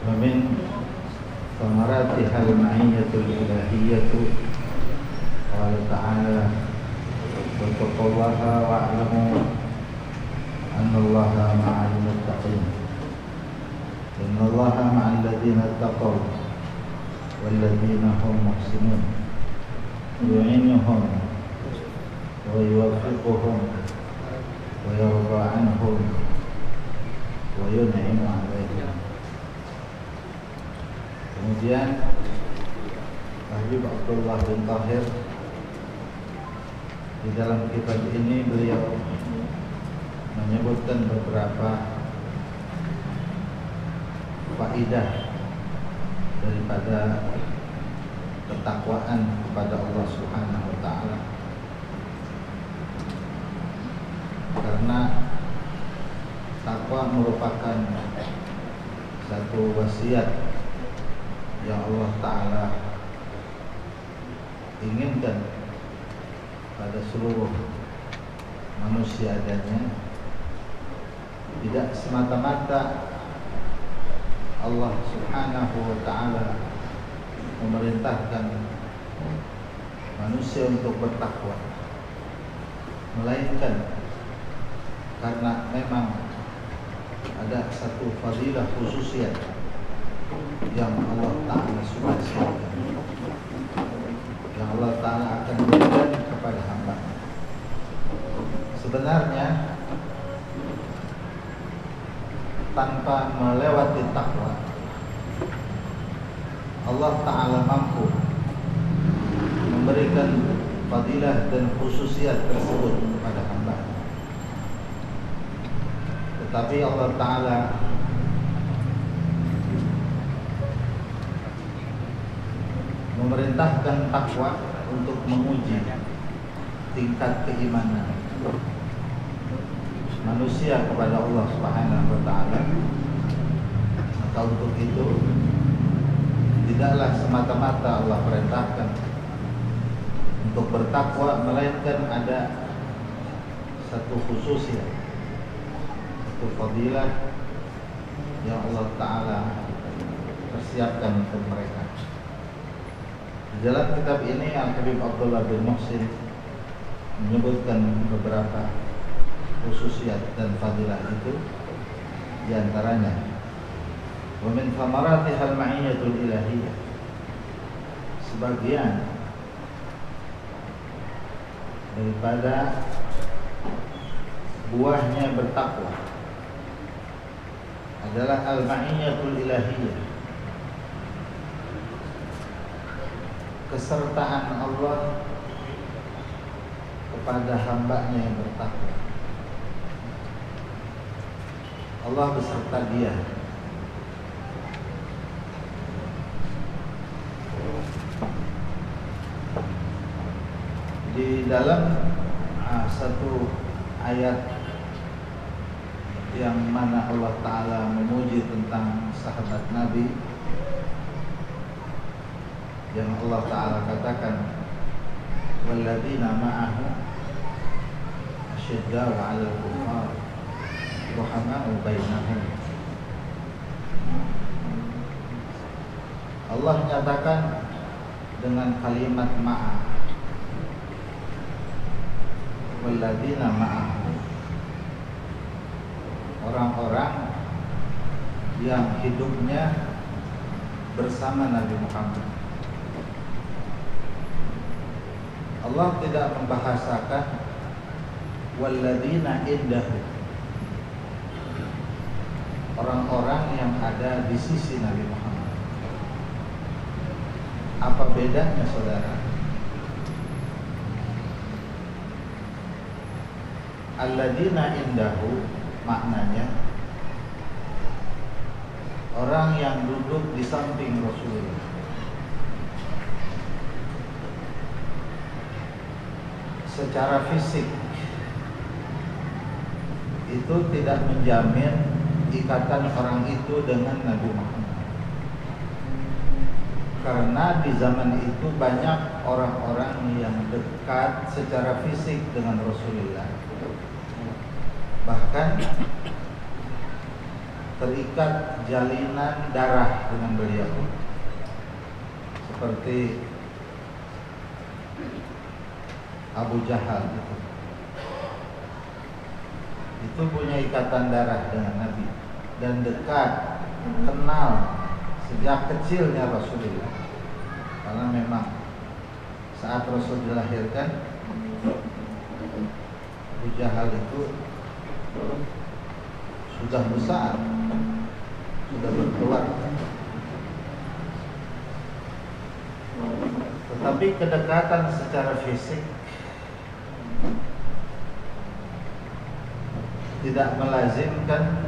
ومن ثمراتها المعية الإلهية قال تعالى واتقوا الله واعلموا أن الله مع المتقين إن الله مع الذين اتقوا والذين هم محسنون يعينهم ويوفقهم ويرضى عنهم وينعم عليهم. Kemudian Habib Abdullah bin Tahir di dalam kitab ini beliau menyebutkan beberapa faidah daripada ketakwaan kepada Allah Subhanahu wa taala. Karena takwa merupakan satu wasiat yang Allah Ta'ala inginkan pada seluruh manusia adanya. Tidak semata-mata Allah Subhanahu wa Ta'ala memerintahkan manusia untuk bertakwa, melainkan karena memang ada satu fadilah khususiyat yang Allah Ta'ala sudah siapkan, yang Allah Ta'ala akan berikan kepada hamba. Sebenarnya tanpa melewati takwa, Allah Ta'ala mampu memberikan fadilah dan khususiat tersebut kepada hamba. Tetapi Allah Ta'ala memerintahkan takwa untuk menguji tingkat keimanan manusia kepada Allah Subhanahu wa Ta'ala. Maka untuk itu tidaklah semata-mata Allah perintahkan untuk bertakwa, melainkan ada satu khususnya, satu fadilah yang Allah Ta'ala persiapkan untuk mereka. Di dalam kitab ini Al-Habib Abdullah bin Muhsin menyebutkan beberapa khususiat dan fadilah itu. Di antaranya wa min thamaratiha al-ma'iyyatul ilahiyah, sebagian daripada buahnya bertakwa adalah al-ma'iyyatul ilahiyah, kesertaan Allah kepada hambanya yang bertakwa. Allah beserta dia. Di dalam satu ayat yang mana Allah Ta'ala memuji tentang sahabat Nabi, yang Allah Ta'ala katakan walladzina ma'ahu asyidda'u 'alal kuffar ruhama'u bainahum. Allah nyatakan dengan kalimat ma'a, walladzina ma'ahu, orang-orang yang hidupnya bersama Nabi Muhammad. Allah tidak membahasakan walladzina indahu, orang-orang yang ada di sisi Nabi Muhammad. Apa bedanya, saudara? Alladzina indahu maknanya orang yang duduk di samping Rasulullah. Secara fisik itu tidak menjamin ikatan orang itu dengan Nabi Muhammad. Karena di zaman itu banyak orang-orang yang dekat secara fisik dengan Rasulullah. Bahkan terikat jalinan darah dengan beliau, seperti Abu Jahal itu punya ikatan darah dengan Nabi dan dekat, kenal sejak kecilnya Rasulullah. Karena memang saat Rasul dilahirkan, Abu Jahal itu sudah besar, sudah berkeluarga. Tetapi kedekatan secara fisik tidak melazimkan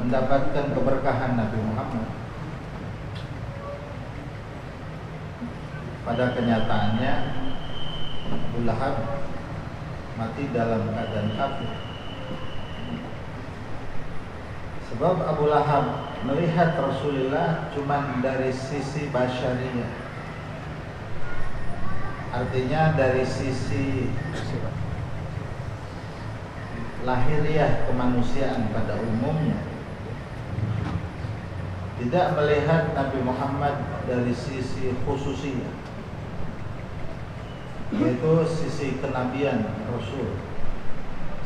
mendapatkan keberkahan Nabi Muhammad. Pada kenyataannya Abu Lahab mati dalam keadaan kafir. Sebab Abu Lahab melihat Rasulullah cuma dari sisi basyariyah, artinya dari sisi lahiriah kemanusiaan pada umumnya, tidak melihat Nabi Muhammad dari sisi khususiyah, yaitu sisi kenabian Rasul,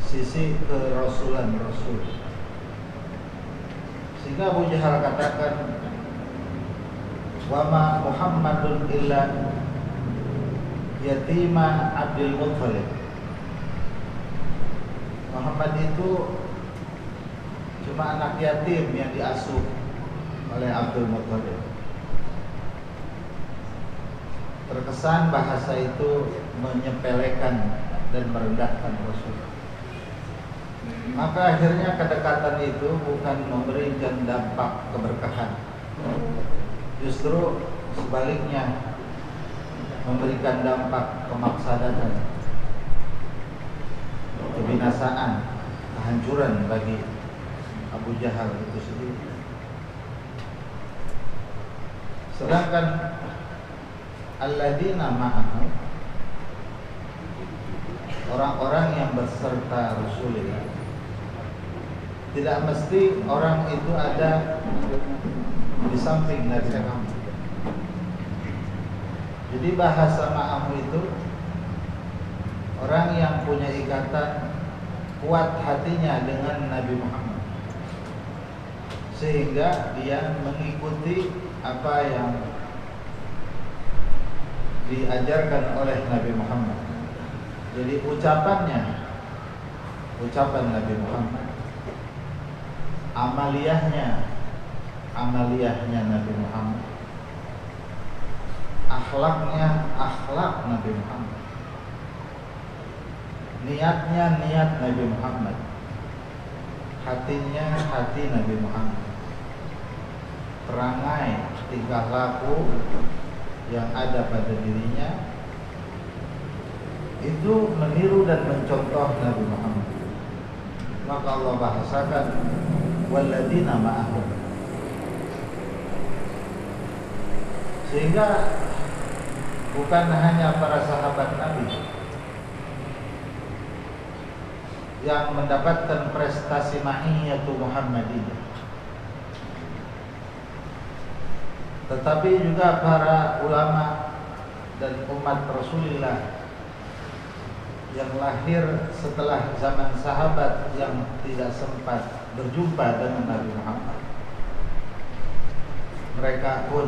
sisi kerasulan Rasul. Sehingga Abu Jahal katakan, wa ma Muhammadun illa yatima Abdul Muttalib. Muhammad itu cuma anak yatim yang diasuh oleh Abdul Muttalib. Terkesan bahasa itu menyepelekan dan merendahkan Rasul. Maka akhirnya kedekatan itu bukan memberikan dampak keberkahan, justru sebaliknya memberikan dampak kemaksadatan, kebinasaan, kehancuran bagi Abu Jahal itu sendiri. Sedangkan alladzina ma'ahu, orang-orang yang berserta Rasulullah, tidak mesti orang itu ada di samping Nabi Muhammad. Jadi bahasa ma'ahu itu orang yang punya ikatan kuat hatinya dengan Nabi Muhammad, sehingga dia mengikuti apa yang diajarkan oleh Nabi Muhammad. Jadi ucapan Nabi Muhammad, amaliyahnya Nabi Muhammad, akhlak Nabi Muhammad, niatnya niat Nabi Muhammad, hatinya hati Nabi Muhammad, perangai tingkah laku yang ada pada dirinya itu meniru dan mencontoh Nabi Muhammad. Maka Allah bahasakan walladzina ma'ahu, sehingga bukan hanya para sahabat Nabi yang mendapatkan prestasi ma'iyatu Muhammadiyah, tetapi juga para ulama dan umat Rasulullah yang lahir setelah zaman sahabat yang tidak sempat berjumpa dengan Nabi Muhammad. Mereka pun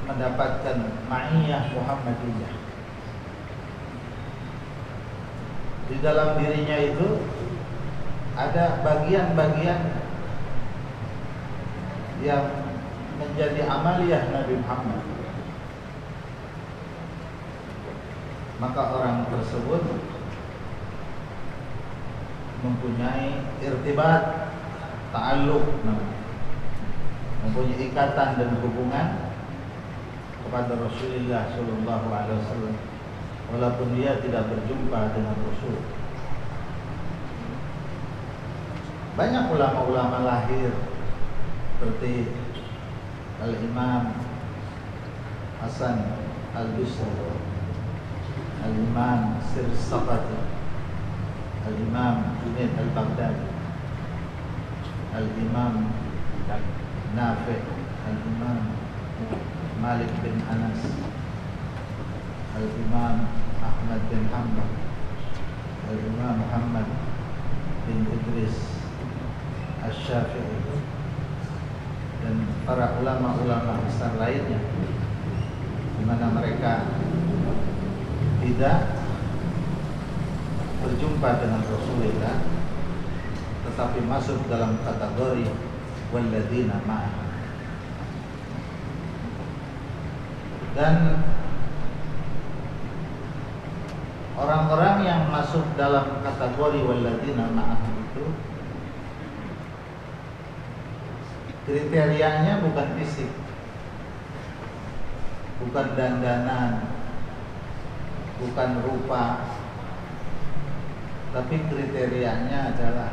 mendapatkan ma'iyah Muhammadiyah. Di dalam dirinya itu ada bagian-bagian yang menjadi amaliyah Nabi Muhammad. Maka orang tersebut mempunyai irtibat, ta'alluq, mempunyai ikatan dan hubungan kepada Rasulullah Sallallahu Alaihi Wasallam, walaupun dia tidak berjumpa dengan Rasul. Banyak ulama-ulama lahir seperti Al-Imam Hasan Al-Bisri, Al-Imam Sir Safati, Al-Imam Junaid Al-Baghdadi, Al-Imam Nafi', Al-Imam Malik bin Anas, Al-Imam Ahmad bin Hanbal, Al-Imam Muhammad bin Idris Asy-Syafi'i, dan para ulama-ulama besar lainnya, di mana mereka tidak berjumpa dengan Rasulullah, tetapi masuk dalam kategori walladzina ma'ah. Dan orang-orang yang masuk dalam kategori walladzina ma'ah itu kriterianya bukan fisik, bukan dandanan, bukan rupa, tapi kriterianya adalah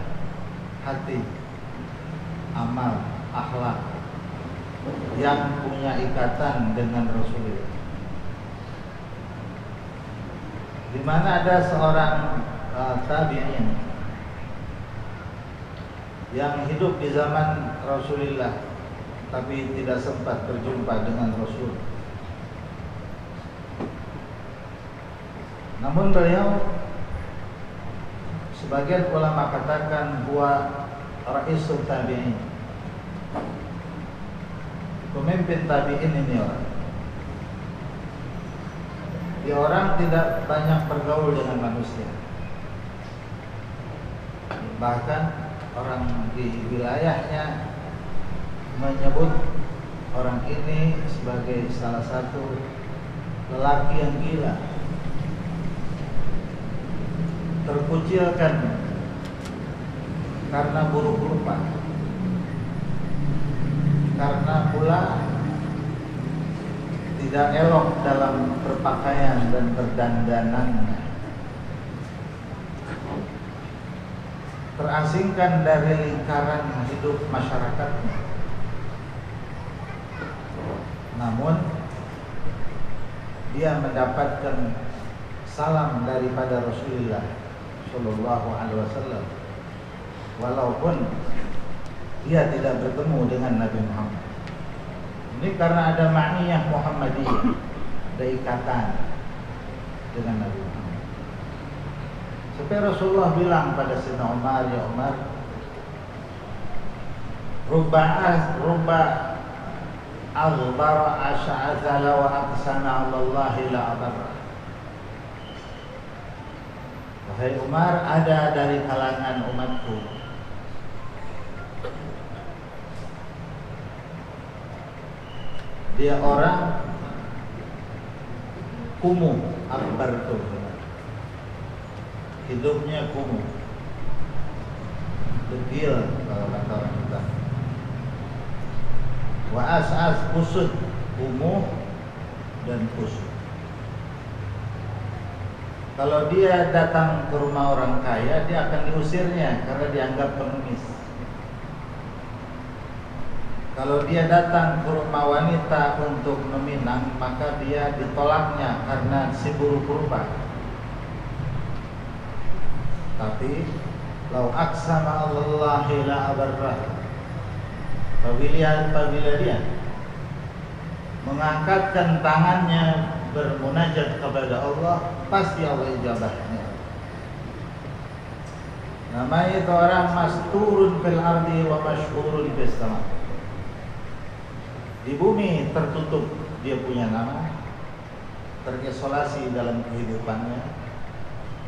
hati, amal, akhlak yang punya ikatan dengan Rasulullah. Di mana ada seorang tabi'in yang hidup di zaman Rasulullah tapi tidak sempat berjumpa dengan Rasul. Namun beliau, sebagian ulama katakan huwa ra'isul tabi'in, pemimpin tabi'in ini orang. Dia orang tidak banyak bergaul dengan manusia. Bahkan orang di wilayahnya menyebut orang ini sebagai salah satu lelaki yang gila, terkucilkan karena buruk rupa, karena pula tidak elok dalam berpakaian dan berdandanannya, terasingkan dari lingkaran hidup masyarakatnya. Namun dia mendapatkan salam daripada Rasulullah Shallallahu Alaihi Wasallam, walaupun dia tidak bertemu dengan Nabi Muhammad. Ini karena ada ma'niyah Muhammadiyah, ada ikatan dengan Nabi Muhammad. Sampai Rasulullah bilang pada Sayyidina Umar, ya Umar, rubba aghbara asy'azala wa aqsana 'ala Allah la abarra. Wahai Umar, ada dari kalangan umatku dia orang kumuh, akbar itu hidupnya kumuh, degil kalau kata orang kita. Wa as'as, kusut, kumuh dan kusut. Kalau dia datang ke rumah orang kaya, dia akan diusirnya karena dianggap pengemis. Kalau dia datang ke rumah wanita untuk meminang, maka dia ditolaknya karena si buruk rupa. Tapi lau aqsama 'alallahi la abarrah. Apabila dia mengangkatkan tangannya bermunajat kepada Allah, pasti Allah ijabahnya. Namanya itu orang masturun fil ardi wa masyhurun fis sama. Di bumi tertutup dia punya nama, terisolasi dalam kehidupannya,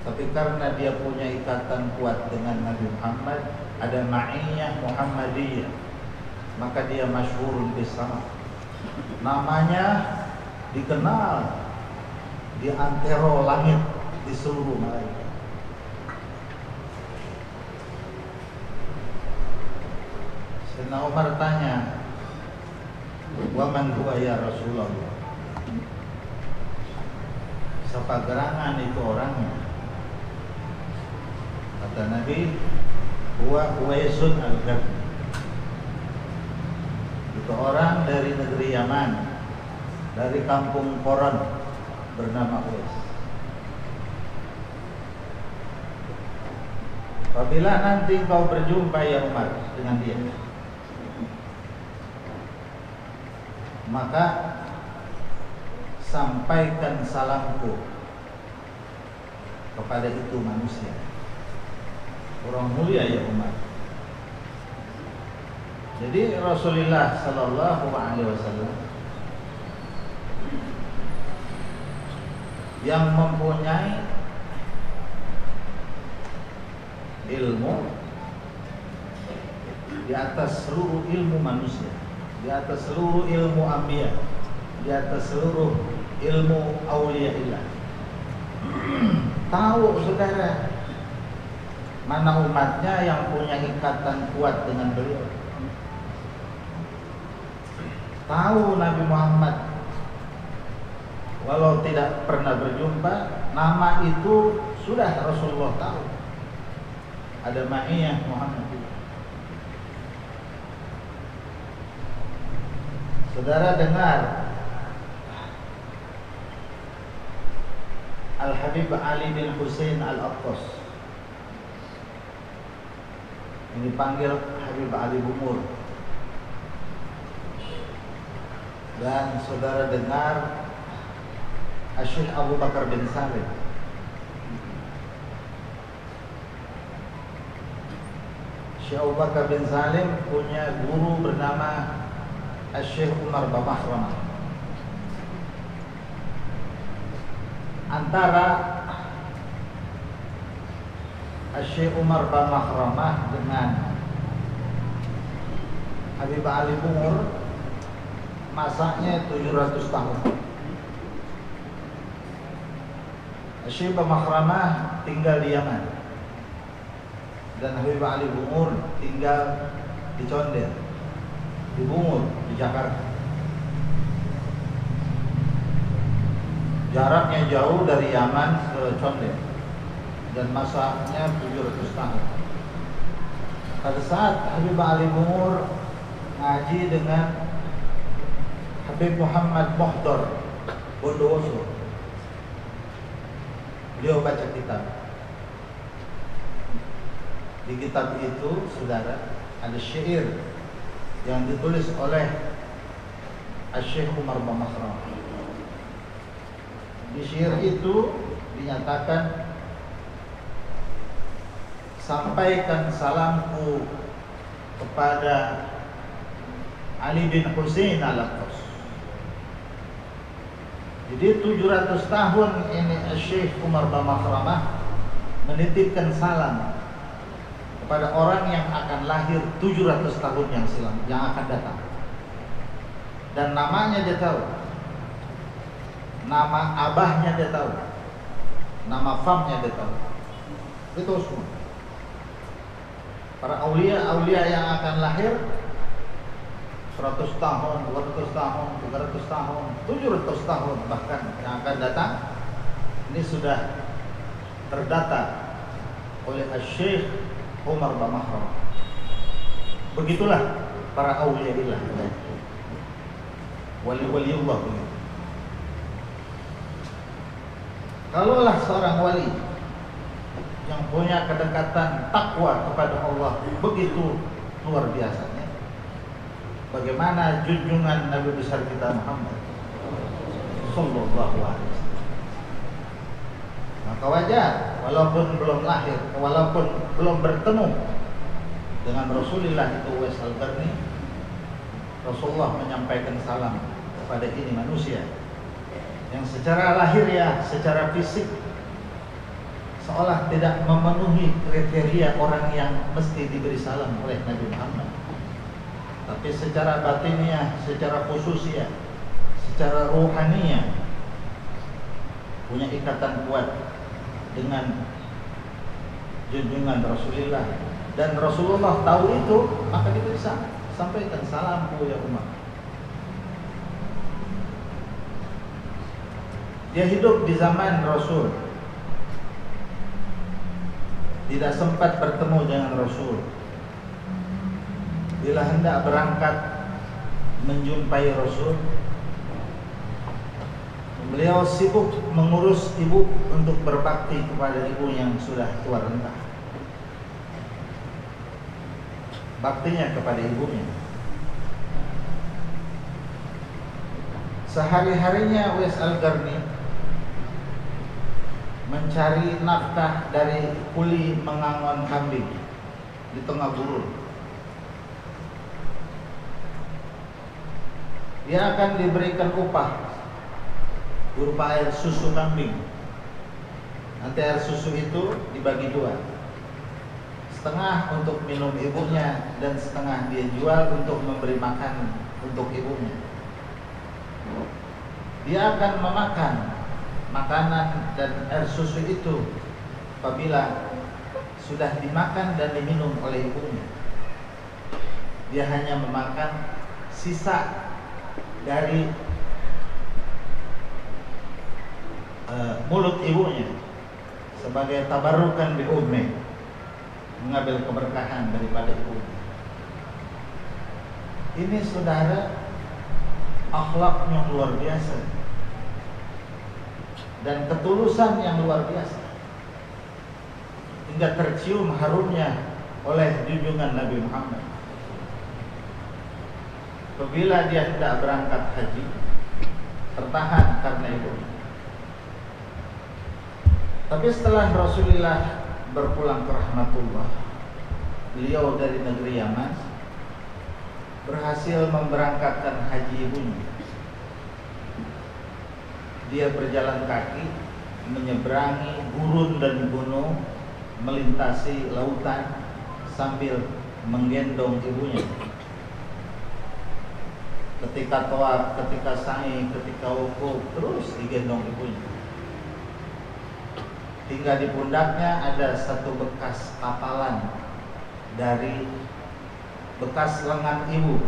tapi karena dia punya ikatan kuat dengan Nabi Muhammad, ada ma'iyah Muhammadiyah, maka dia masyhurun fis sama. Namanya dikenal di antero langit, di seluruh malaikat. Sayyidina Umar tanya, wa man huwa ya Rasulullah? Siapa gerangan itu orangnya? Kata Nabi, huwa Uwaisun al-Qarni. Itu orang dari negeri Yaman, dari kampung Qoron, bernama Uwais. apabila nanti kau berjumpa ya Umar dengan dia, maka sampaikan salamku kepada itu manusia. Orang mulia ya Umar. Jadi Rasulullah Sallallahu Alaihi Wasallam yang mempunyai ilmu di atas seluruh ilmu manusia, di atas seluruh ilmu anbiya, di atas seluruh ilmu auliyaillah. Tahu saudara mana umatnya yang punya ikatan kuat dengan beliau. Tahu Nabi Muhammad walau tidak pernah berjumpa, nama itu sudah Rasulullah tahu. Ada ma'iyah Muhammad. Saudara dengar Al-Habib Ali bin Husain Al-Attas, ini dipanggil Habib Ali Bungur. Dan saudara dengar Syekh Abu Bakar bin Salim. Syekh Abu Bakar bin Salim punya guru bernama Syekh Umar bin Makhramah. Antara Syekh Umar bin Makhramah dengan Habib Ali Bungur masanya 700 tahun. Syekh bin Makhramah tinggal di Yaman dan Habib Ali Bungur tinggal di Condet, di Bungur, di Jakarta. Jaraknya jauh dari Yaman ke Condet dan masanya 700 tahun. Pada saat Habib Ali Bungur ngaji dengan Habib Muhammad Mohdor Bondowoso, beliau baca kitab. Di kitab itu, saudara, ada syair yang ditulis oleh Syekh Umar bin Makhramah. Di syair itu dinyatakan, sampaikan salamku kepada Ali bin Husain Al-Attas. Jadi 700 tahun ini Syekh Umar bin Makhramah menitipkan salam kepada orang yang akan lahir 700 tahun yang silam, yang akan datang. Dan namanya dia tahu, nama abahnya dia tahu, nama famnya dia tahu. Itu semua. Para aulia yang akan lahir 100 tahun, 200 tahun, 300 tahun, 700 tahun bahkan yang akan datang, ini sudah terdata oleh Syekh Umar bin Makhramah. Begitulah para auliaillah, wali-waliullah. Kalaulah seorang wali yang punya kedekatan takwa kepada Allah begitu luar biasanya, bagaimana junjungan Nabi besar kita Muhammad sallallahu alaihi wasallam. Maka wajar, walaupun belum lahir, walaupun belum bertemu dengan Rasulullah itu Uwais Al-Qarni, Rasulullah menyampaikan salam kepada ini manusia yang secara lahiriah, secara fisik seolah tidak memenuhi kriteria orang yang mesti diberi salam oleh Nabi Muhammad. Tapi secara batiniah, secara khususiyah, secara ruhaniyah punya ikatan kuat dengan junjungan Rasulullah. Dan Rasulullah tahu itu, maka dia bisa sampaikan salamku ya Umar. Dia hidup di zaman Rasul, tidak sempat bertemu dengan Rasul. Bila hendak berangkat menjumpai Rasul, beliau sibuk mengurus ibu untuk berbakti kepada ibu yang sudah tua renta. baktinya kepada ibunya. Sehari-harinya Uwais Al-Qarni mencari nafkah dari kuli mengangon kambing di tengah gurun. Dia akan diberikan upah berupa air susu kambing. Nanti air susu itu dibagi dua, setengah untuk minum ibunya dan setengah dia jual untuk memberi makan untuk ibunya. Dia akan memakan makanan dan air susu itu apabila sudah dimakan dan diminum oleh ibunya. Dia hanya memakan sisa dari mulut ibunya sebagai tabarukan bi ummi, mengambil keberkahan daripada ibunya. Ini saudara, akhlak yang luar biasa dan ketulusan yang luar biasa, hingga tercium harumnya oleh junjungan Nabi Muhammad. Apabila dia tidak berangkat haji, tertahan karena itu. Tapi setelah Rasulullah berpulang ke rahmatullah, beliau dari negeri Yaman berhasil memberangkatkan haji ibunya. Dia berjalan kaki menyeberangi gurun dan gunung, melintasi lautan sambil menggendong ibunya. Ketika tawaf, ketika sa'i, ketika wukuf, terus digendong ibunya. Hingga di pundaknya ada satu bekas kapalan dari bekas lengan ibu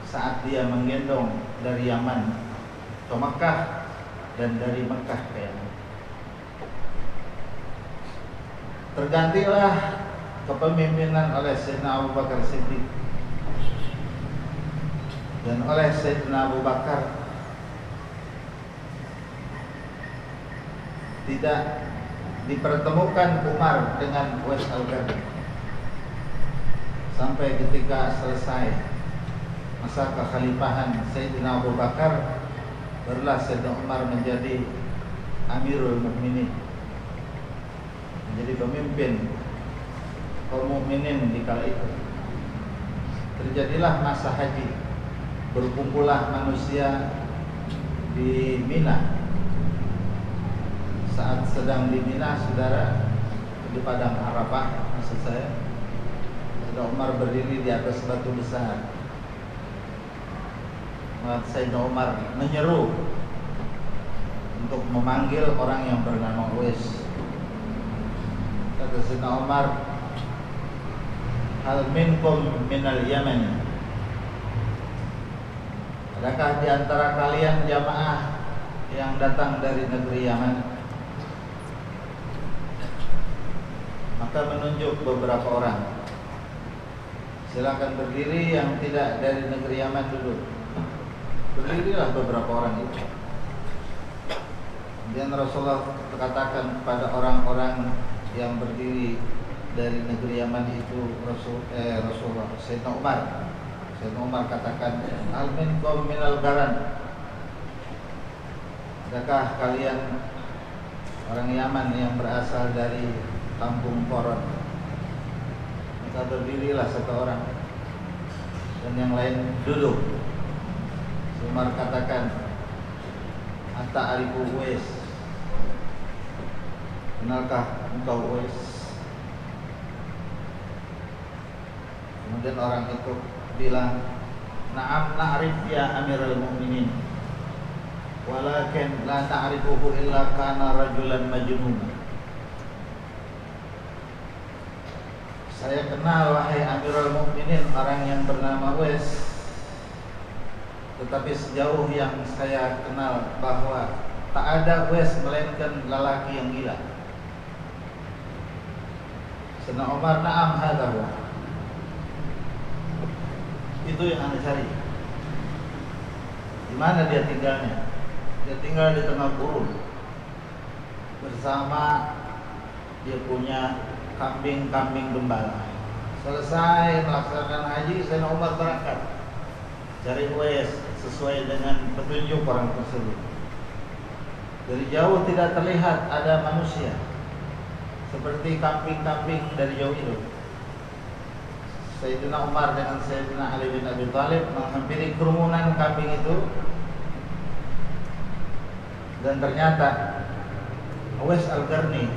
saat dia menggendong dari Yaman ke Mekah dan dari Mekah ke Yaman. Tergantilah kepemimpinan oleh Sayyidina Abu Bakar Siddiq. Dan oleh Sayyidina Abu Bakar tidak dipertemukan Umar dengan Uwais Al-Qarni sampai ketika selesai masa kekhalifahan Sayyidina Abu Bakar, barulah Sayyidina Umar menjadi Amirul Mukminin, menjadi pemimpin kaum mukminin di kala itu. Terjadilah masa haji. Berkumpullah manusia di Mina. Saat sedang di Mina, saudara, di padang Arafah, maksud saya, Sayyidina Umar berdiri di atas batu besar. Sayyidina Umar menyeru untuk memanggil orang yang bernama Uwais. Kata Sayyidina Umar, hal minkum minal Yaman? Adakah di antara kalian jamaah yang datang dari negeri Yaman? Maka menunjuk beberapa orang. Silakan berdiri yang tidak dari negeri Yaman dulu. Berdirilah beberapa orang itu. Kemudian Rasulullah katakan kepada orang-orang yang berdiri dari negeri Yaman itu, Rasulullah, Sayyidina Umar. Sayyidina Umar katakan, al minkum minal garan? Adakah kalian orang Yaman yang berasal dari kampung Koron? Maka berdirilah satu orang dan yang lain duduk. Umar katakan, anta arifu Uwais? Kenalkah engkau Uwais? Kemudian orang itu bilang, na'am na'rif ya Amirul Mukminin, walakin la ta'rifuhu illa kana rajulan majnun. Saya kenal wahai Amirul Mukminin orang yang bernama Uwais, tetapi sejauh yang saya kenal bahwa tak ada Uwais melainkan lelaki yang gila. Sayyidina Umar, na'am hadha, itu yang Anda cari. Di mana dia tinggalnya? Dia tinggal di tengah gurun bersama dia punya kambing-kambing gembala Selesai melaksanakan haji, Sayyidina Umar berangkat cari Uwais sesuai dengan petunjuk orang tersebut. Dari jauh tidak terlihat ada manusia, seperti kambing-kambing dari jauh itu. Sayyidina Umar dengan Sayyidina Ali bin Abi Thalib menghampiri kerumunan kambing itu, dan ternyata Uwais Al-Qarni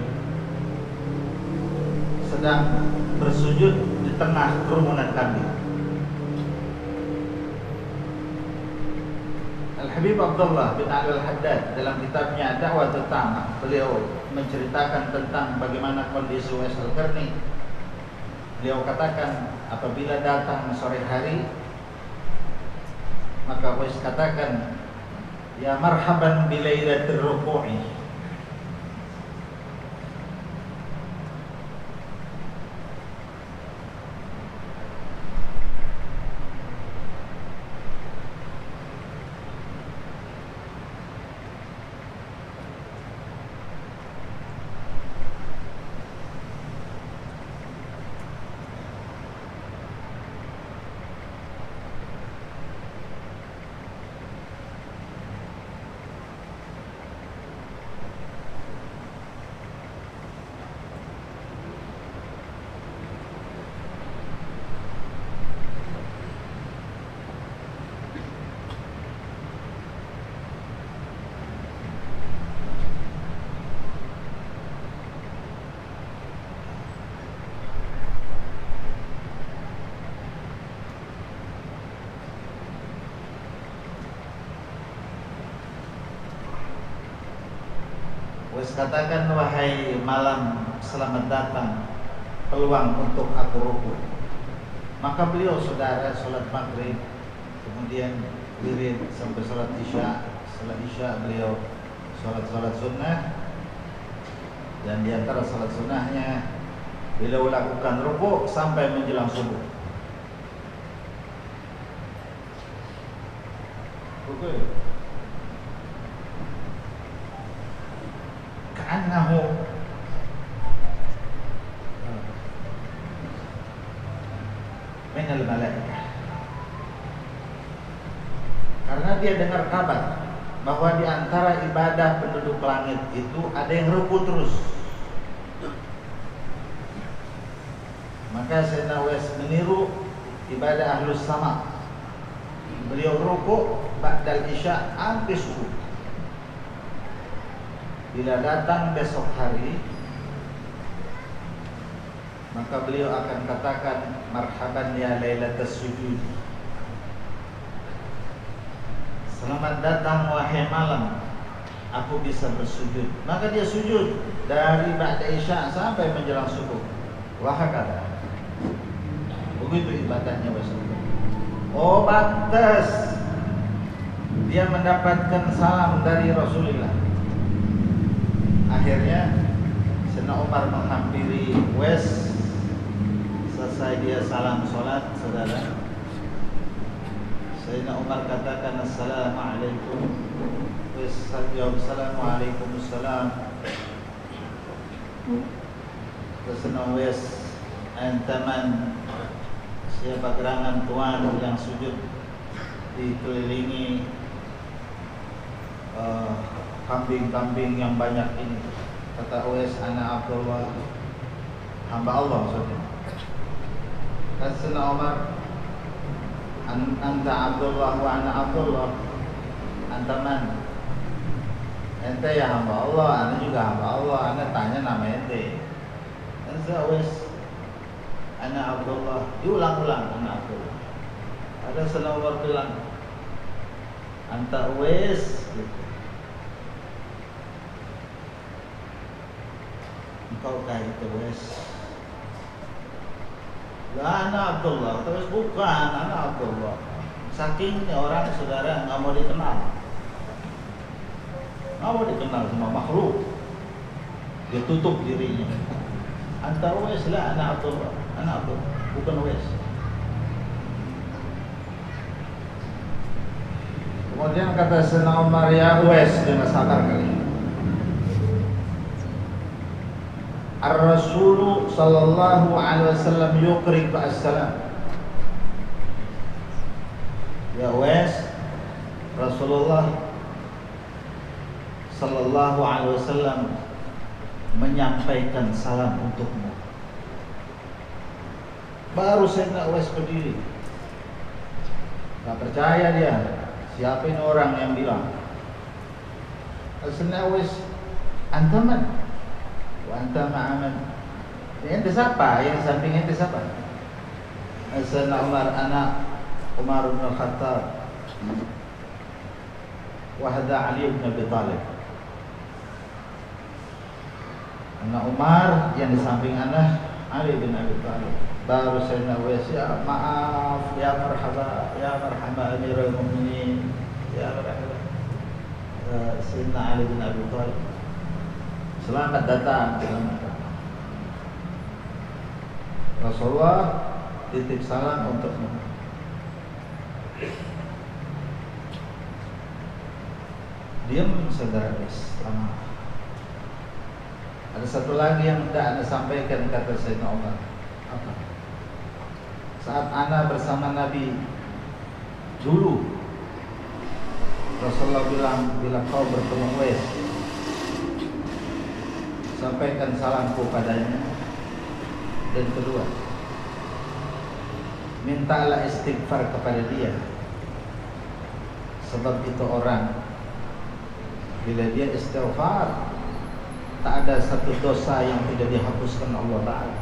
sedang bersujud di tengah kerumunan kambing. Al-Habib Abdullah bin Ali Al-Haddad dalam kitabnya Dakwah Tama, beliau menceritakan tentang bagaimana kondisi Uwais Al-Qarni. Beliau katakan, apabila datang sore hari, maka Uwais katakan, ya marhaban bilailatir ruku'i. Uwais katakan, wahai malam, selamat datang peluang untuk aku ruku. Maka beliau saudara sholat maghrib, kemudian wirid sampai sholat isya. Setelah isya beliau sholat sunnah, dan di antara sholat sunnahnya beliau lakukan ruku sampai menjelang subuh. Ruku ka'annahu minal malaikah, karena dia dengar kabar bahwa di antara ibadah penduduk langit itu ada yang ruku terus. Maka Sayyidina Uwais meniru ibadah ahlus sama. Beliau ruku ba'dal isya sampai subuh. Bila datang besok hari, maka beliau akan katakan, marhaban ya lailatas sujud. Selamat datang wahai malam, aku bisa bersujud. Maka dia sujud dari ba'da isya sampai menjelang subuh. Wahakala. Begitu ibadahnya Rasulullah. Oh, pantas dia mendapatkan salam dari Rasulullah. Akhirnya Sayyidina Umar menghampiri Uwais. Selesai dia salam sholat, saudara, Sayyidina Umar katakan, assalamualaikum. Uwais jawab, assalamualaikum. Sayyidina Uwais, antaman, siapa gerangan tuan yang sujud dikelilingi kambing-kambing yang banyak ini? Kata Uwais, ana Abdullah, hamba Allah maksudnya. Kata Sayyidina Umar, anta Abdullah wa ana Abdullah, anta man? Ente ya hamba Allah, ana juga hamba Allah. Ana tanya nama ente. Kata Uwais, ana Abdullah. Diulang-ulang, ana Abdullah. Ada Sayyidina Umar bilang, anta Uwais gitu. Engkaukah itu Uwais? La ana Abdullah. Terus bukan, ana Abdullah. Saking orang saudara nggak mau dikenal, nggak mau dikenal sama makhluk, dia tutup dirinya. Anta Uwais, la ana Abdullah. Ana Abdullah, bukan Uwais. Kemudian kata Sayyidina Umar, ya Uwais, jangan sabar kali. Ar-Rasulu sallallahu alaihi wasallam yuqri as-salam. Ya Uwais, Rasulullah sallallahu alaihi wasallam menyampaikan salam untukmu. Baru Sayyidina Uwais berdiri. Gak percaya dia. Siapa ini orang yang bilang? Sayyidina Uwais, anta man? Wa anta ma'aman? Ente siapa? Yang samping ente siapa? Sayyidina Umar, anak Umar bin Al-Khattab, wa hadha Ali bin Abi Thalib. Anak Umar, yang di samping anak Ali bin Abi Thalib. Baru Sayyidina Uwais, ya maaf, ya marhaba Amirul Mukminin, ya marhaba Sayyidina Ali bin Abi Thalib. Selamat datang, selamat datang. Rasulullah titip salam untukmu. Diam saudara Islam. Ada satu lagi yang tidak Anda sampaikan, kata Sayyidina Umar. Apa? Saat Ana bersama Nabi dulu, Rasulullah bilang, bila kau bertemu Uwais, sampaikan salamku padanya. Dan kedua, mintalah istighfar kepada dia, sebab itu orang bila dia istighfar, tak ada satu dosa yang tidak dihapuskan Allah Ta'ala.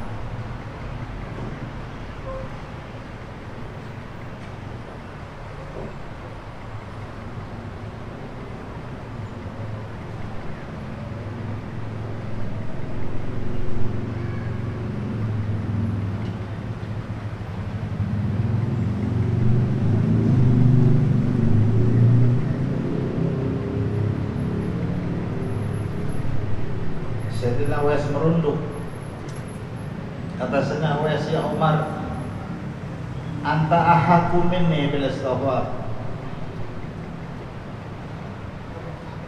Sayyidina Uwais merunduk. Kata Sayyidina Uwais, ya Umar, anta ahaku minni bil istighfar.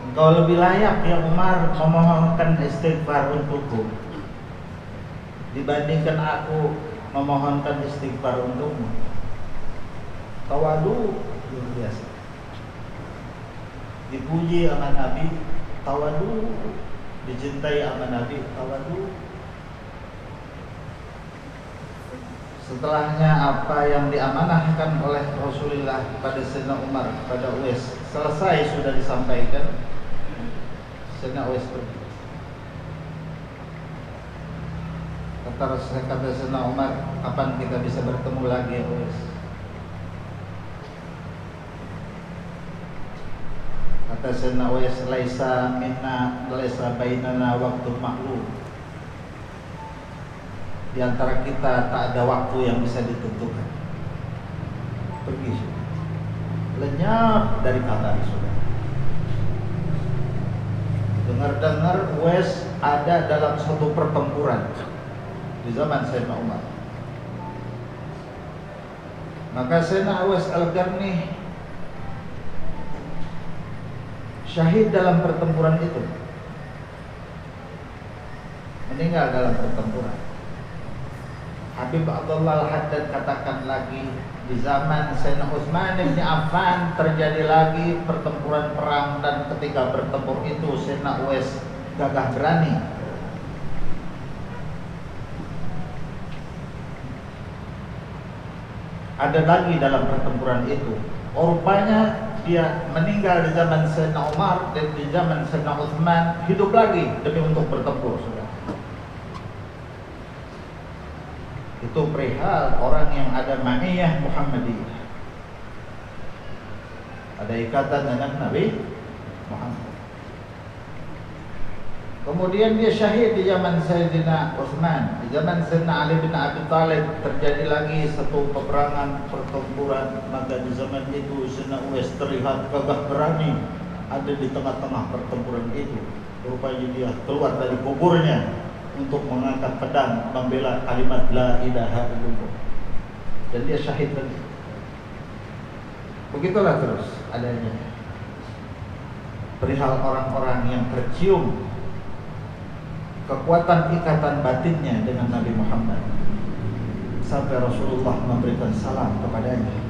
Engkau lebih layak ya Umar memohonkan istighfar untukku dibandingkan aku memohonkan istighfar untukmu. Tawadu luar biasa. Dipuji sama Nabi, tawadu. Dicintai sama Nabi, tawadu. Setelahnya apa yang diamanahkan oleh Rasulullah pada Sayyidina Umar, pada Uwais, selesai sudah disampaikan, Sayyidina Uwais pergi. Kata Sayyidina Umar, kapan kita bisa bertemu lagi ya Uwais? Kata Sayyidina Uwais, laisa minna laisa bainana waktu maklum. Di antara kita tak ada waktu yang bisa ditentukan. Pergi sudah. Lenyap dari kabar sudah. Dengar-dengar Uwais ada dalam suatu pertempuran di zaman Sayyidina Umar. Maka Sayyidina Uwais Al-Qarni syahid dalam pertempuran itu, meninggal dalam pertempuran. Habib Abdullah Al-Haddad katakan lagi, di zaman Sayyidina Utsman bin Affan terjadi lagi pertempuran perang, dan ketika bertempur itu Sayyidina Uwais gagah berani. Ada lagi dalam pertempuran itu, rupanya dia meninggal di zaman Sayyidina Umar, dan di zaman Sayyidina Utsman hidup lagi demi untuk bertempur. Sudah. Itu perihal orang yang ada ma'iyah Muhammadiyah, ada ikatan dengan Nabi Muhammad. Kemudian dia syahid di zaman Sayyidina Utsman. Di zaman Sayyidina Ali bin Abi Thalib terjadi lagi satu peperangan pertempuran. Maka di zaman itu Sayyidina Uwais terlihat gagah berani ada di tengah-tengah pertempuran itu. Rupanya dia keluar dari kuburnya untuk mengangkat pedang membela kalimat la ilaha illallah, dan dia syahid lagi. Begitulah terus adanya perihal orang-orang yang tercium kekuatan ikatan batinnya dengan Nabi Muhammad sampai Rasulullah memberikan salam kepadanya.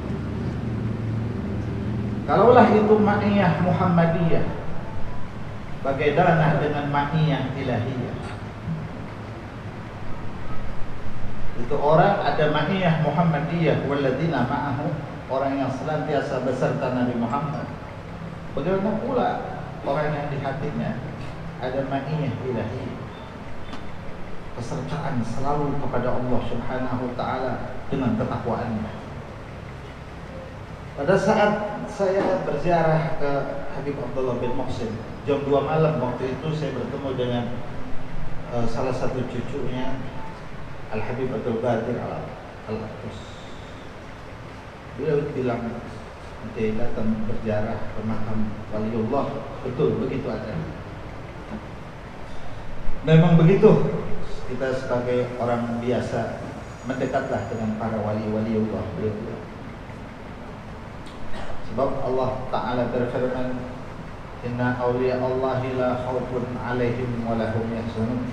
Kalaulah itu ma'iyah Muhammadiyah, bagaimana dengan ma'iyah ilahiyah? Itu orang ada ma'iyah Muhammadiyah, walladzina ma'ahu, orang yang senantiasa beserta Nabi Muhammad. Bagaimana pula orang yang di hatinya ada ma'iyah ilahiyah, kesertaan selalu kepada Allah Subhanahu wa taala dengan ketakwaannya. Pada saat saya berziarah ke Habib Abdullah bin Muhsin jam 2 malam, waktu itu saya bertemu dengan salah satu cucunya Al Habib Abdul Qadir Al-Atus. Beliau bilang nanti datang berziarah ke makam waliullah. Betul, begitu ada. Memang begitu. Kita sebagai orang biasa mendekatlah dengan para wali-waliullah. Sebab Allah Ta'ala berfirman, inna awliya Allahi la khawfun alaihim wa lahum yahzanun.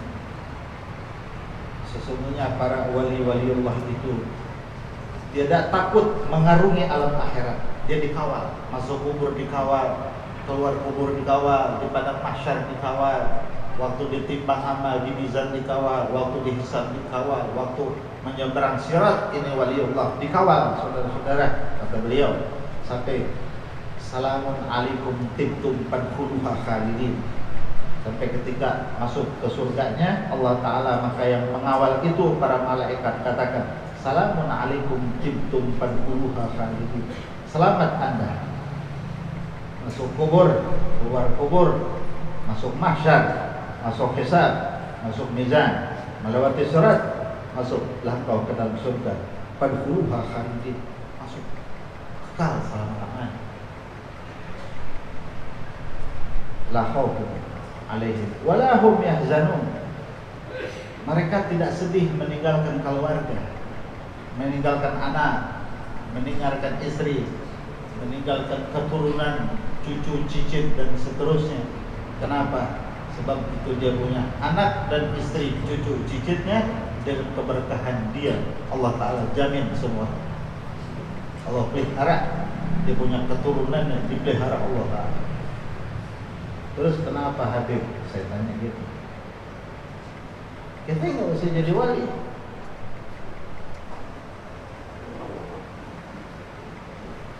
Sesungguhnya para wali-waliullah itu tidak takut mengarungi alam akhirat. Dia dikawal, masuk kubur dikawal, keluar kubur dikawal, di padang mahsyar dikawal, waktu ditimbang amal di mizan dikawal, waktu dihisab dikawal, waktu menyeberang sirat, ini waliullah dikawal, saudara-saudara, kata beliau, sampai salamun alaikum tibtum fadkhuluha khalidin, sampai ketika masuk ke surganya Allah Ta'ala, maka yang mengawal itu para malaikat katakan salamun alaikum tibtum fadkhuluha khalidin, selamat anda masuk kubur, keluar kubur, masuk mahsyar, masuk hisab, masuk mizan, melewati surat, masuklah kau ke dalam surga. Fadkhuluha khalidin, masuk kekal selama-lamanya. La khaufun alaihim wa la hum yahzanun. Mereka tidak sedih meninggalkan keluarga, meninggalkan anak, meninggalkan istri, meninggalkan keturunan, cucu, cicit dan seterusnya. Kenapa? Sebab itu dia punya anak dan istri, cucu, cicitnya, dengan keberkahan dia Allah Ta'ala jamin semua. Allah pelihara, dia punya keturunan yang dipelihara Allah Ta'ala. Terus kenapa Habib? Saya tanya gitu. Kita nggak usah jadi wali.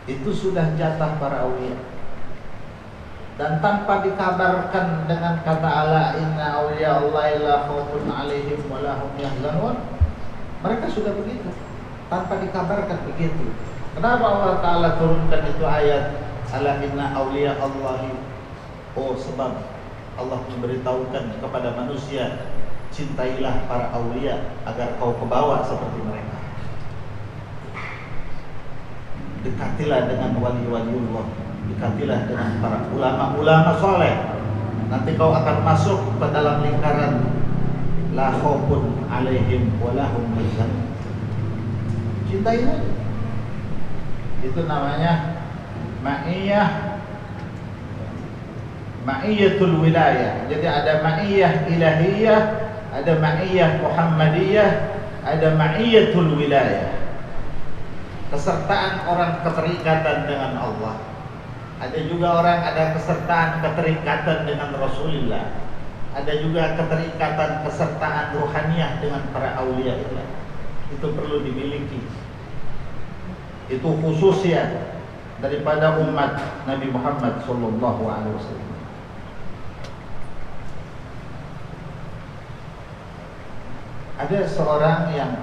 Itu sudah jatah para awliya. Dan tanpa dikabarkan dengan kata ala inna awliya Allahi la khaufun alaihim wa la hum yahzanun, mereka sudah begitu tanpa dikabarkan begitu. Kenapa Allah Ta'ala turunkan itu ayat ala inna awliya Allahi? Oh, sebab Allah memberitahukan kepada manusia, cintailah para awliya agar kau kebawa seperti mereka. Dekatilah dengan wali-waliullah, dekatilah dengan para ulama-ulama soleh. Nanti kau akan masuk ke dalam lingkaran la khaufun alaihim wa lahum yahzanun. Cintailah. Itu namanya ma'iyatul wilayah. Jadi ada ma'iyah ilahiyah, ada ma'iyah Muhammadiyah, ada ma'iyatul wilayah. Kesertaan orang keterikatan dengan Allah. Ada juga orang ada kesertaan keterikatan dengan Rasulullah. Ada juga keterikatan kesertaan ruhaniyah dengan para awliya Allah. Itu perlu dimiliki. Itu khususnya daripada umat Nabi Muhammad sallallahu alaihi wasallam. Ada seorang yang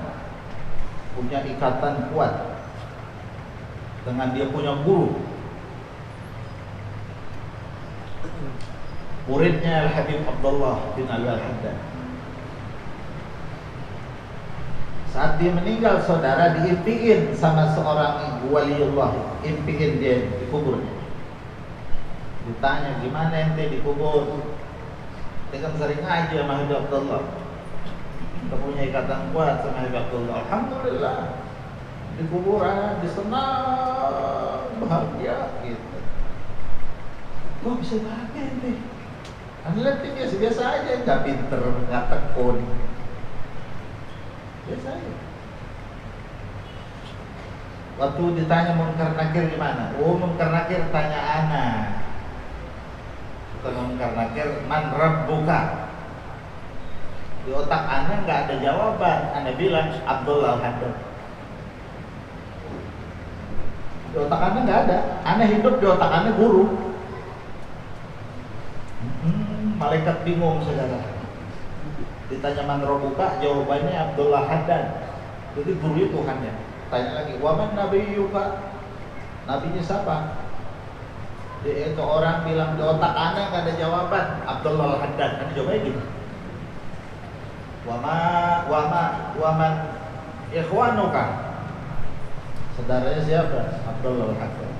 punya ikatan kuat dengan dia punya guru, muridnya Al-Habib Abdullah bin Al-Haddad. Saat dia meninggal, saudara, diimpiin sama seorang waliullah, impiin dia di kuburnya. Ditanya, gimana ente dikubur? Dia kan sering ngaji sama Habib Abdullah. Kita punya ikatan kuat sama Habib Abdullah. Alhamdulillah, di kuburan, di senang, bahagia gitu. Kok bisa bahagia ente? Anda lihat biasa aja, nggak pinter, nggak tekun, biasa aja. Waktu ditanya Munkar Nakir gimana? Oh, Munkar Nakir tanya ana. Bukan Munkar Nakir, man rabbuka. Di otak ana nggak ada jawaban. Ana bilang Abdullah Al-Haddad. Di otak ana nggak ada. Ana hidup di otak ana guru. Malaikat bingung saudara. Ditanya man rabbuka, jawabannya Abdullah Haddad. Jadi gurunya Tuhannya. Tanya lagi, waman nabiyuka, nabinya siapa? Dia itu orang bilang di otak ana nggak ada jawaban. Abdullah Al-Haddad. Kan jawabnya gitu. Waman ikhwanuka, saudaranya siapa? Abdullah Al-Haddad.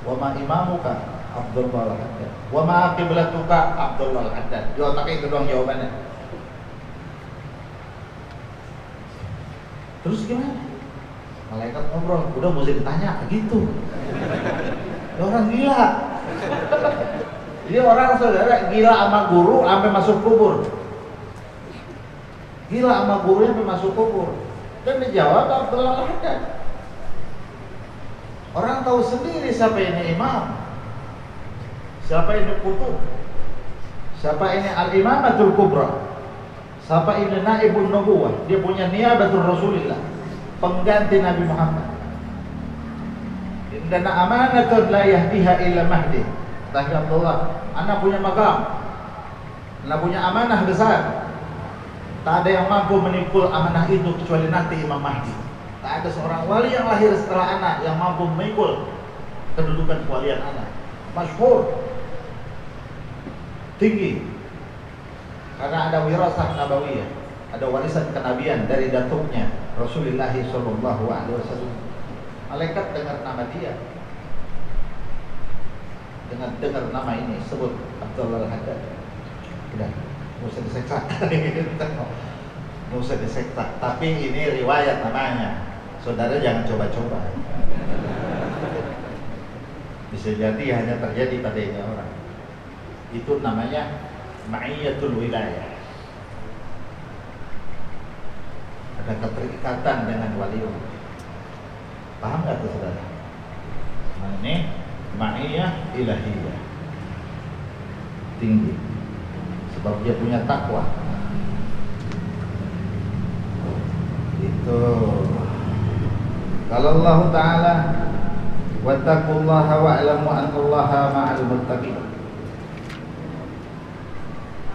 Wama imamuka, Abdullah Al-Haddad. Wama qiblatuka, Abdullah Al-Haddad. Di otaknya itu doang jawabannya. Terus gimana? Malaikat ngobrol, udah mesti ditanya gitu. Orang gila. Jadi orang saudara gila sama guru sampai masuk kubur. Gila sama gurunya sampai masuk kubur. Dan dijawab Abdullah Al-Haddad. Orang tahu sendiri siapa ini imam, siapa ini kutub, siapa ini al-imamatul kubra, siapa ini naibun nubuwah. Dia punya niabatul Rasulillah, pengganti Nabi Muhammad. Dan amanatun la yahdiha illa mahdi. Tapi Abdullah, anak punya makam, anak punya amanah besar. Tak ada yang mampu menikul amanah itu kecuali nanti Imam Mahdi. Tak ada seorang wali yang lahir setelah anak yang mampu memikul kedudukan kewalian anak. Masyhur, tinggi, karena ada wirasah nabawiyah, ada warisan kenabian dari datuknya Rasulullah Shallallahu Alaihi Wasallam. Malaikat dengar nama dia, dengan dengar nama ini sebut Abdullah Al-Haddad. Udah, nggak usah diseksa, nggak usah diseksa. Tapi ini riwayat namanya, saudara jangan coba-coba. Bisa jadi hanya terjadi pada ini orang. Itu namanya ma'iyatul wilayah. Ada keterikatan dengan waliullah. Paham nggak tuh saudara? Nah ini ma'iyah ilahiyah, tinggi, sebab dia punya takwa. Itu kalau Allah Ta'ala wattaqullaha wa'lamu annallaha ma'al muttaqin.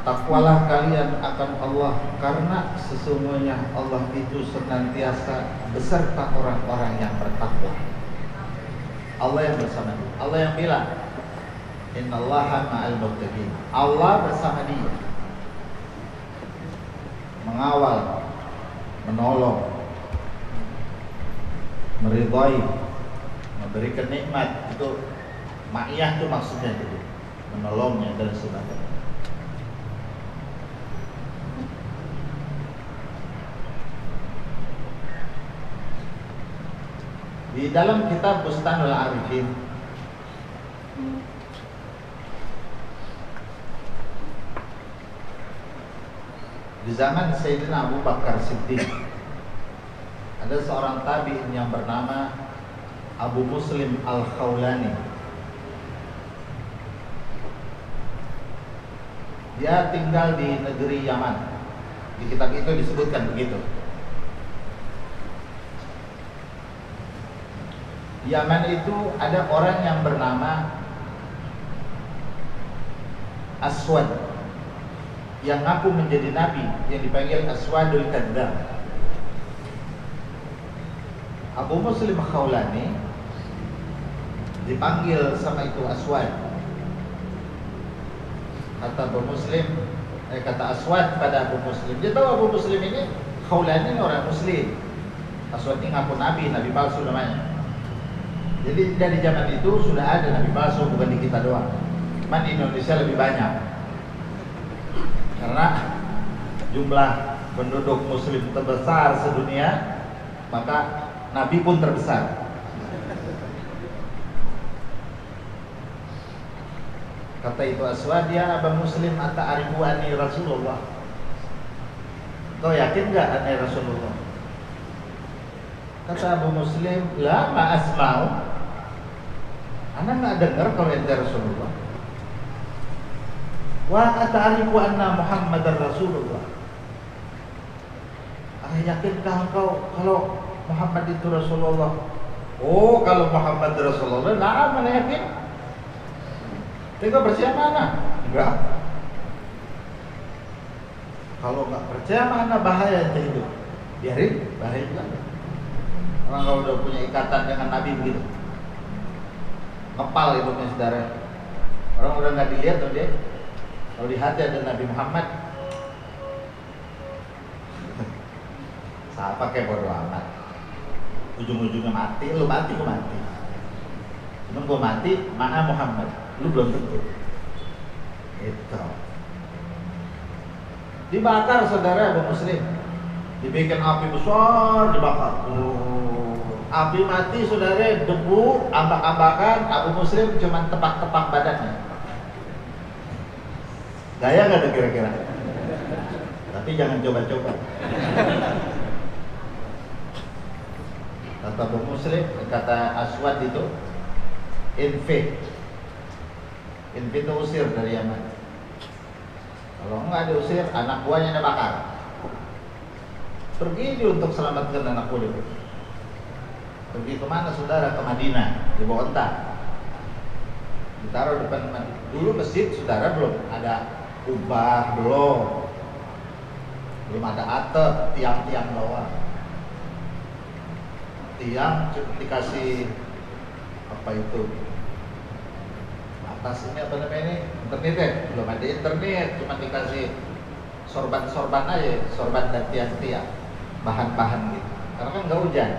Takwalah kalian akan Allah, karena sesungguhnya Allah itu senantiasa beserta orang-orang yang bertakwa. Allah yang bersama dia. Allah yang bilang innallaha ma'al muttaqin. Allah bersama dia, mengawal, menolong, meridai, memberikan nikmat. Itu ma'iyah, itu maksudnya itu, menolongnya dan sebagainya. Di dalam kitab Bustanul Arifin di zaman Sayyidina Abu Bakar Siddiq, ada seorang tabi'in yang bernama Abu Muslim Al-Khawlani. Dia tinggal di negeri Yaman. Di kitab itu disebutkan begitu. Yaman itu ada orang yang bernama Aswad yang ngaku menjadi nabi, yang dipanggil Aswadul Kadzdzab. Abu Muslim Khawlani dipanggil sama itu Aswad. Kata Abu Muslim, kata Aswad pada Abu Muslim, dia tahu Abu Muslim ini Khawlani ini orang Muslim. Aswad ini ngaku nabi, nabi palsu namanya. Jadi dari zaman itu sudah ada nabi palsu, bukan di kita doang. Cuma di Indonesia lebih banyak, karena jumlah penduduk muslim terbesar sedunia, maka nabi pun terbesar. Kata itu Aswad, ya Aba Muslim, ata'arifu anni Rasulullah. Kau yakin gak anni Rasulullah? Kata Abu Muslim, la ma asma'u. Ana gak dengar kalau ente Rasulullah. Wa ata'arifu anna Muhammadar Rasulullah. Yakinkah engkau kalau Muhammad itu Rasulullah? Oh, kalau Muhammad Rasulullah, nah mana yakin? Tinggal percaya mana? Enggak. Kalau enggak percaya mana bahaya itu hidup. Biarin, bahaya juga. Orang kalau udah punya ikatan dengan Nabi begitu, ngepal hidupnya saudara. Orang udah nggak dilihat tuh dia. Kalau di hati ada Nabi Muhammad, siapa kayak bodo amat. Ujung-ujungnya mati, lu mati, gua mati. Cuman gua mati, mana Muhammad, lu belum tentu. Itu. Dibakar saudara Abu Muslim, dibikin api besar, dibakar. Api mati saudara, debu, ambak-ambakan. Abu Muslim cuma tepak-tepak badannya. Gaya nggak ada kira-kira? Tapi jangan coba-coba. Kata Abu Muslim, kata Aswad itu, Infi itu usir dari Yaman. Kalau enggak diusir, anak buahnya dibakar. Pergi dia untuk selamatkan anak buah. Pergi kemana saudara? Ke Madinah, dibawa onta. Ditaruh depan Madinah. Dulu masjid saudara belum ada kubah, belum ada atap, tiang-tiang doang. Tiang dikasih apa itu? Atas ini apa namanya ini? Internet ya? Belum ada internet, cuma dikasih sorban-sorban aja, sorban dan tiang-tiang, bahan-bahan gitu. Karena kan nggak hujan.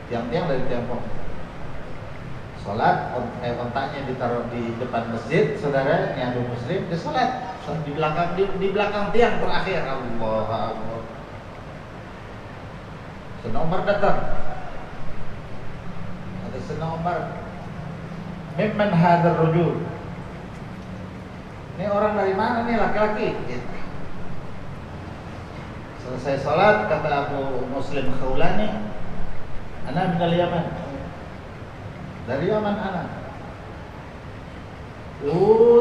Tiang-tiang dari tiang pohon. Sholat, ontaknya ditaruh di depan masjid, saudara yang Abu Muslim, dia sholat di belakang tiang terakhir. Allah. Sayyidina Umar datang. Kata Sayyidina Umar, mimman hadzal rajul? Ini orang dari mana nih laki-laki? Gitu. Selesai sholat, kata Abu Muslim Khawlani, ana minal Yaman. Dari Yaman ana.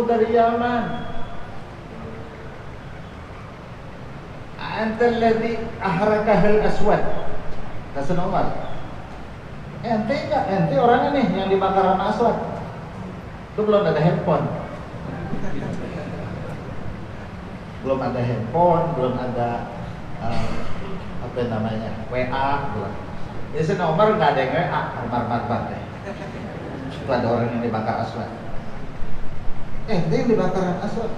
Dari Yaman. Anta alladhi ahrakahal aswad. Kata Umar, ente enggak? Ente orangnya nih yang dibakar sama Aswad. Itu belum ada handphone. Belum ada handphone, belum ada apa namanya? WA, belum. Ya Sayyidina Umar enggak ada yang WA, marbar deh. Itu ada orang yang dibakar Aswad. Ente yang dibakar Aswad.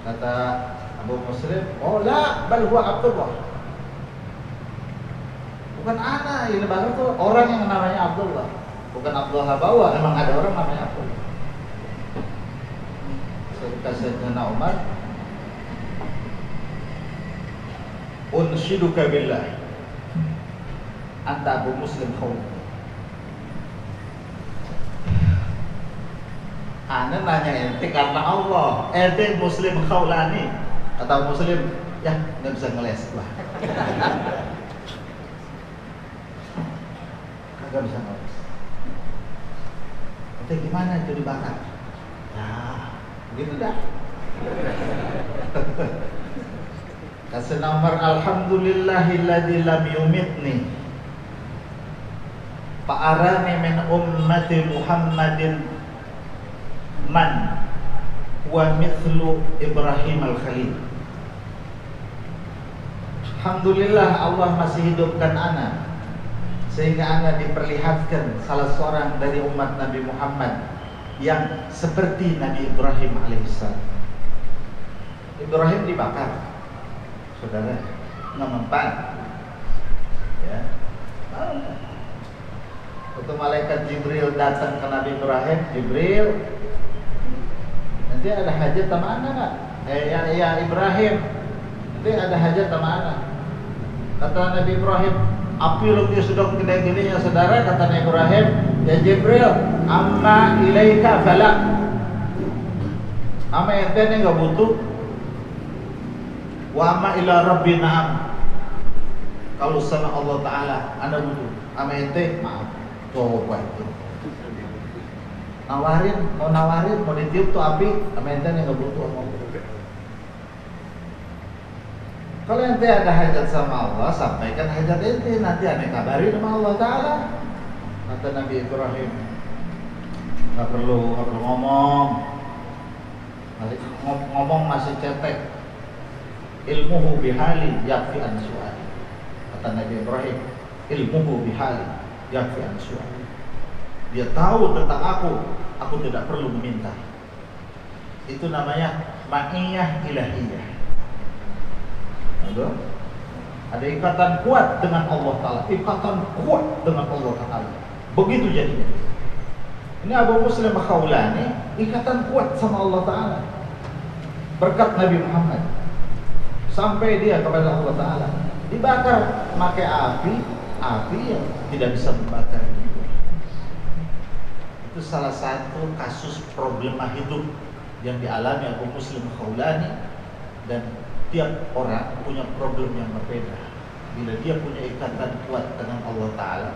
Kata Abu Muslim, oh la, bal huwa Abdullah. Bukan anak yang dibakar tuh orang yang namanya Abdullah. Bukan Abdullah bawa, memang ada orang namanya Abdullah. Kata Sayyidina Umar, unshiduka billah, anta Abu Muslim Khawlani. Ana nanya ente karena Allah, ente Muslim Khawlani. Kata Muslim, ya nggak bisa ngeles lah. Kagak bisa ngeles. Ente gimana itu dibakar? Nah, gitu dah. Kata nomor alhamdulillahilladzi lam yumitni fa'arani min ummati Muhammadin man wa mithlu Ibrahim al-Khalil. Alhamdulillah Allah masih hidupkan ana sehingga ana diperlihatkan salah seorang dari umat Nabi Muhammad yang seperti Nabi Ibrahim alaihissalam. Ibrahim dibakar, saudara, nggak mempan, ya. Waktu malaikat Jibril datang ke Nabi Ibrahim, Jibril, nanti ada hajat sama anak nggak? Ya Ibrahim, nanti ada hajat sama anak. Kata Nabi Ibrahim, api lagi sudah gede-gedenya saudara, kata Nabi Ibrahim, ya Jibril, amma ilaika fala. Ama ente enggak butuh. Wa amma ila rabbi na'am. Kalau sama Allah Ta'ala Anda butuh. Ama ente maaf. Coba itu. Nawarin, mau ditiup tuh api, ama ente enggak butuh sama Allah. Kalau ente ada hajat sama Allah, sampaikan hajat ente, nanti ane kabari sama Allah Ta'ala. Kata Nabi Ibrahim, nggak perlu ngomong. Ngomong masih cetek. Ilmuhu bihali yakfi an su'ali. Kata Nabi Ibrahim, ilmuhu bihali yakfi an su'ali. Dia tahu tentang aku tidak perlu meminta. Itu namanya ma'iyah ilahiyah. Ada ikatan kuat dengan Allah Ta'ala. Ikatan kuat dengan Allah Ta'ala. Begitu jadinya. Ini Abu Muslim Khawlani, ikatan kuat sama Allah Ta'ala berkat Nabi Muhammad. Sampai dia kepada Allah Ta'ala dibakar pakai api yang tidak bisa membakar. Itu salah satu kasus problema hidup yang dialami Abu Muslim Khawlani. Dan tiap orang punya problem yang berbeda. Bila dia punya ikatan kuat dengan Allah Ta'ala,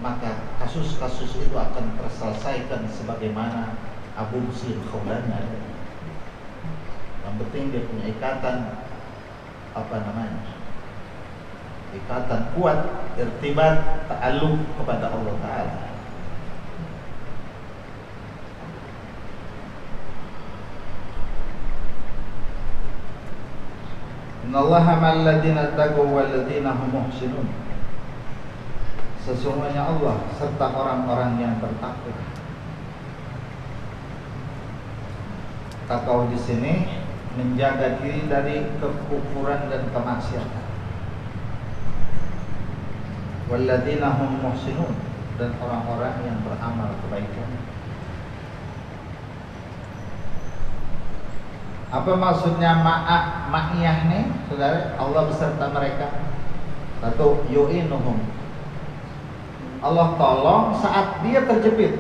maka kasus-kasus itu akan terselesaikan sebagaimana Abu Muslim Khawlani ada. Yang penting dia punya ikatan ikatan kuat, irtibat, ta'alluq kepada Allah Ta'ala. Innallaha ma'al ladzina taqaw wal ladzina hum muhsinun. Sesungguhnya Allah serta orang-orang yang bertakwa. Takwa di sini menjaga diri dari kekufuran dan kemaksiatan. Wal ladzina hum muhsinun, dan orang-orang yang beramal kebaikan. Apa maksudnya ma'iyah nih, saudara? Allah beserta mereka. Satu, yu'inuhum. Allah tolong saat dia terjepit.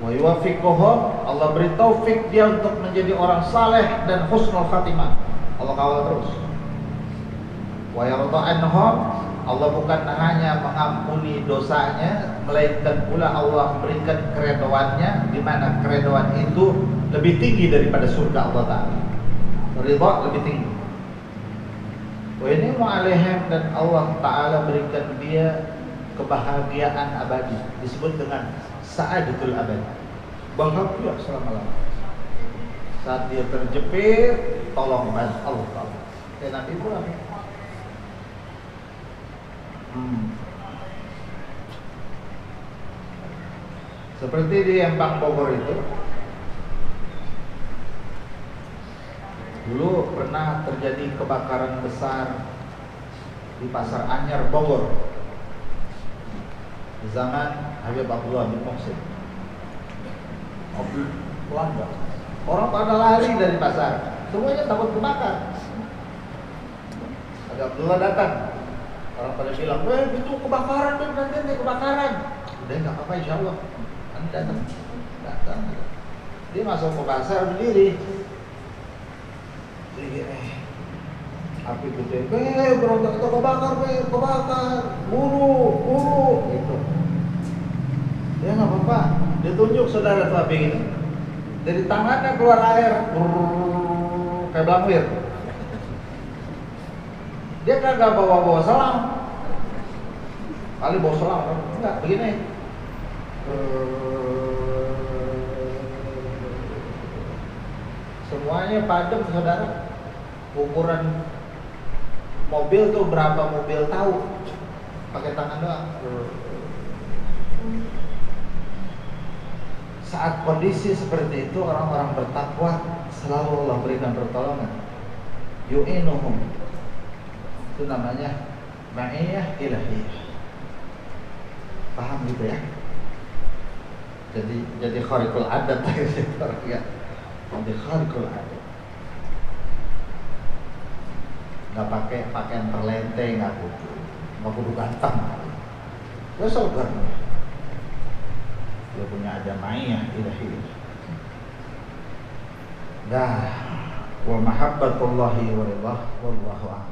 Wa yuwaffiquhum, Allah beri taufik dia untuk menjadi orang saleh dan husnul khatimah. Allah kawal terus. Wa yarda anhum, Allah bukan hanya mengampuni dosanya, melainkan pula Allah memberikan keredoannya, di mana keredoan itu lebih tinggi daripada surga Allah Ta'ala. Ridha lebih tinggi. Wa ini mu'alaihim, dan Allah Ta'ala berikan dia kebahagiaan abadi, disebut dengan sa'adatul abadi, bahagia selama-lamanya. Saat dia terjepit, tolong Allah Ta'ala. Dan Nabi Ibrahim seperti di Empang Bogor itu, dulu pernah terjadi kebakaran besar di Pasar Anyar Bogor di zaman Habib Abdullah bin Muhsin. Mobil pelanggar, orang pada lari dari pasar, semuanya takut kebakar. Habib Abdullah datang, orang pada bilang, itu kebakaran, nanti kebakaran. Udah nggak apa-apa, insya Allah. Datang. Dia masuk ke pasar berdiri. Api gede, berontak, kebakar, buru, gitu. Dia nggak apa-apa. Dia tunjuk saudara tuh api ini. Dari tangannya keluar air, kayak blangwir. Dia kagak bawa selang. Kali bawa selang, enggak begini. Semuanya padam, saudara. Ukuran mobil tuh berapa mobil tahu, pakai tangan doang. Saat kondisi seperti itu, orang-orang bertakwa selalu Allah berikan pertolongan. Yu'inuhum, itu namanya ma'iyah ilahiyah. Paham gitu ya? Jadi khariqul adat ya. Jadi khariqul adat. nggak pakai pakaian terlenteng, nggak kudu ganteng. Dia sogar. Dia punya ada ma'iyah ilahi. Dah, wa mahabbatullahi wa ridha wallahu a'lam.